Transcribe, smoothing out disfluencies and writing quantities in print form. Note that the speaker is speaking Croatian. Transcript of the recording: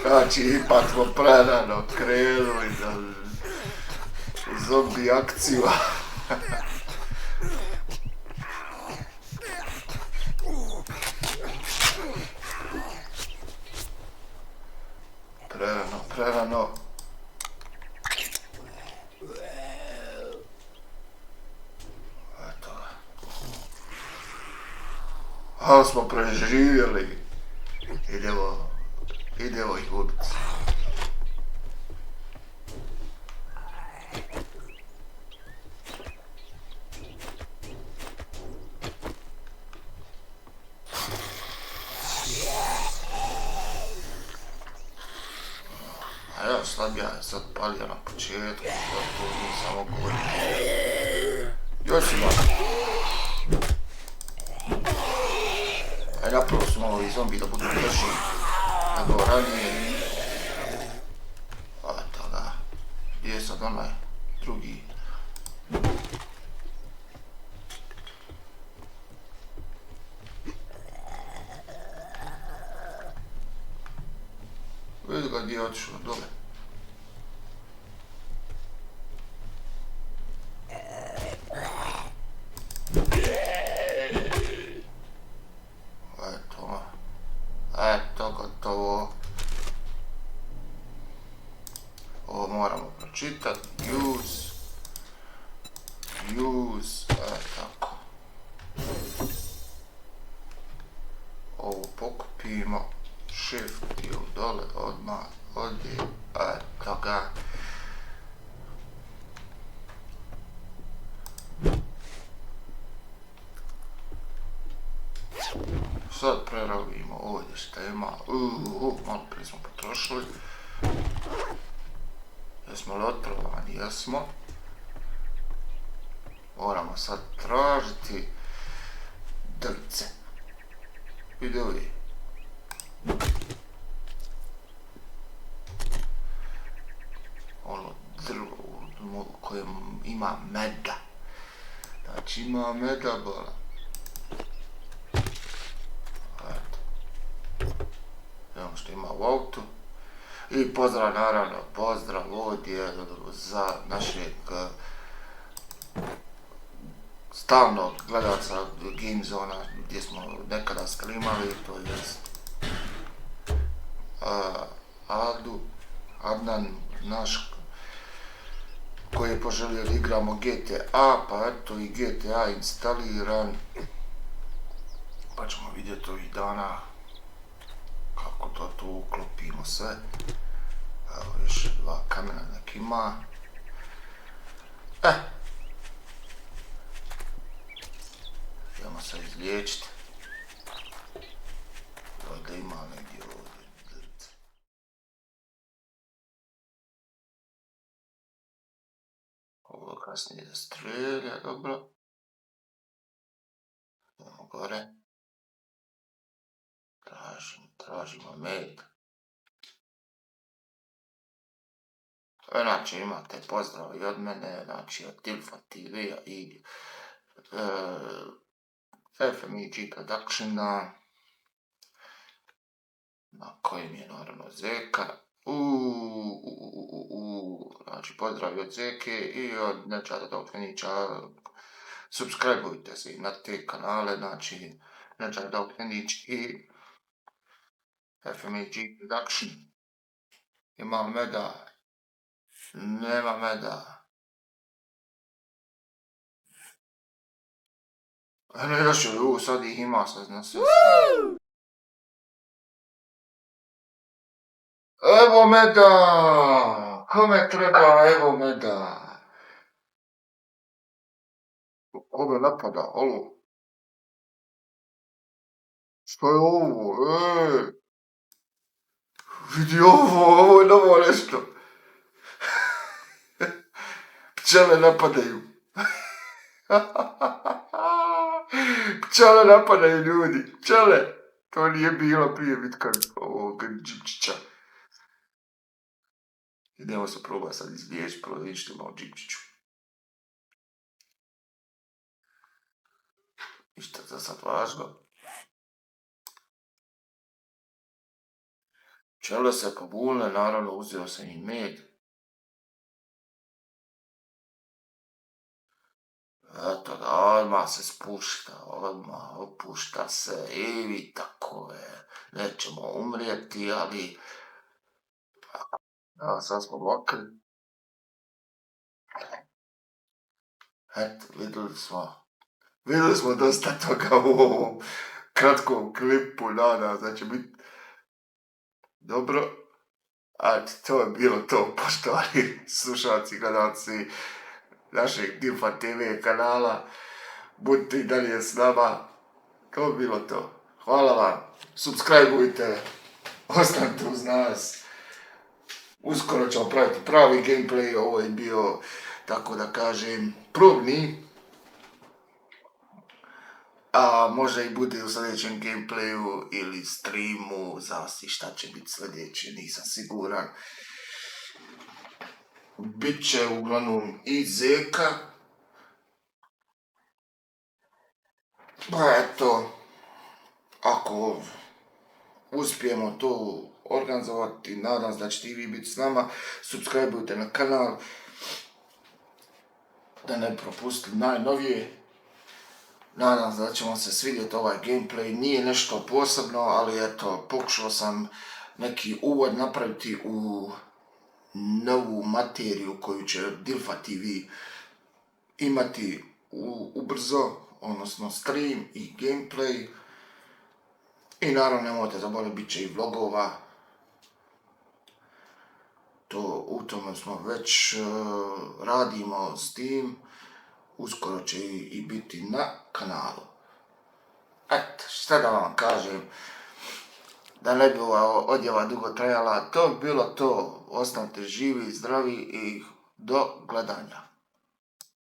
Znači, ipak smo prerano krenuli na zombi akciju. Prerano. Eto ga. Ali smo preživjeli. Idemo ih ubiti. A ja slabija je sad palio na početku, zato nisam mogu vidjeti. Još ima. Aj napravo su malo ovi zombi da budu brži nego ranije. Eto ga. Gdje je sad onaj drugi? Vidi ga gdje je otišao dole. Eto gotovo. Ovo moramo pročitati. Use, tako. Ovo pokupimo. Shift ili dole odmah odi. Eto ga. Sad preravimo ovdje što ima. Malo prije smo potrošili. Jesmo li otrovani? Jesmo. Moramo sad tražiti drvce. Vidi ovi. Ono drvo u kojem ima meda. Znači ima meda bola. Evo što ima u autu. I pozdrav naravno, pozdrav ovdje za našeg stalnog gledalca Gamezona gdje smo nekada sklimali, to jest Adnan naš koji je poželio da igramo GTA, pa eto i GTA instaliran, pa ćemo vidjeti ovih dana kako to tu uklopimo sve. Evo još dva kamena nek ima. Idemo se izliječiti. Da ima negdje ovdje. Ovo kasnije da strelja, dobro. Idemo gore. Tražimo med. Znači imate pozdrav i od mene, znači od Tilfa TV-a i FMEG Productiona, na kojem je naravno Zeka. Znači pozdrav od Zeke i od Nečada Daukljenića. Subscribeujte se na te kanale, znači Nečada Daukljenić i FMEG Production. Ima meda. Nema meda. Eno još je, sad ih ima, sad zna sve. Evo meda! Kome treba evo meda? Koga napada, alo? Što je ovo, Vidi ovo je novo nešto. Pčele napadaju. Pčele napadaju ljudi, pčele. To nije bilo prije bitka ovog Džipčića. Idemo se probati sad izlijeći, prvo vidjeti što ima o Džipčiću. Ništa za sad važno. Pčele se pobunile, naravno uzeo sam i med. Eto da odmah se spušta, odmah opušta se i vi takove. Nećemo umrijeti, ali sad smo mokri. Eto, vidjeli smo dosta toga u ovom kratkom klipu, nadam da će biti dobro. Eto, to je bilo to, poštovani slušalci i gledalci našeg Dilfa TV kanala. Budite i dalje s nama. To bi bilo to. Hvala vam. Subscribeujte. Ostanite uz nas. Uskoro ćemo praviti pravi gameplay. Ovo je bio, tako da kažem, probni. A možda i bude u sljedećem gameplayu ili streamu. Zavisi šta će biti sljedeće, nisam siguran. Biće uglavnom i Zeka. Pa eto, ako uspijemo to organizovati, nadam se da ćete i vi biti s nama. Subscribeujte na kanal da ne propustite najnovije. Nadam se da će vam se svidjeti ovaj gameplay. Nije nešto posebno, ali eto, pokušao sam neki uvod napraviti u novu materiju koju će Dilfa TV imati ubrzo, odnosno stream i gameplay. I naravno nemojte zaboraviti, bit će i vlogova. U tome smo već radimo s tim. Uskoro će i biti na kanalu. Eto, šta da vam kažem, da ne bi ova odjava dugo trajala, to bi bilo to. Ostanite živi, zdravi i do gledanja.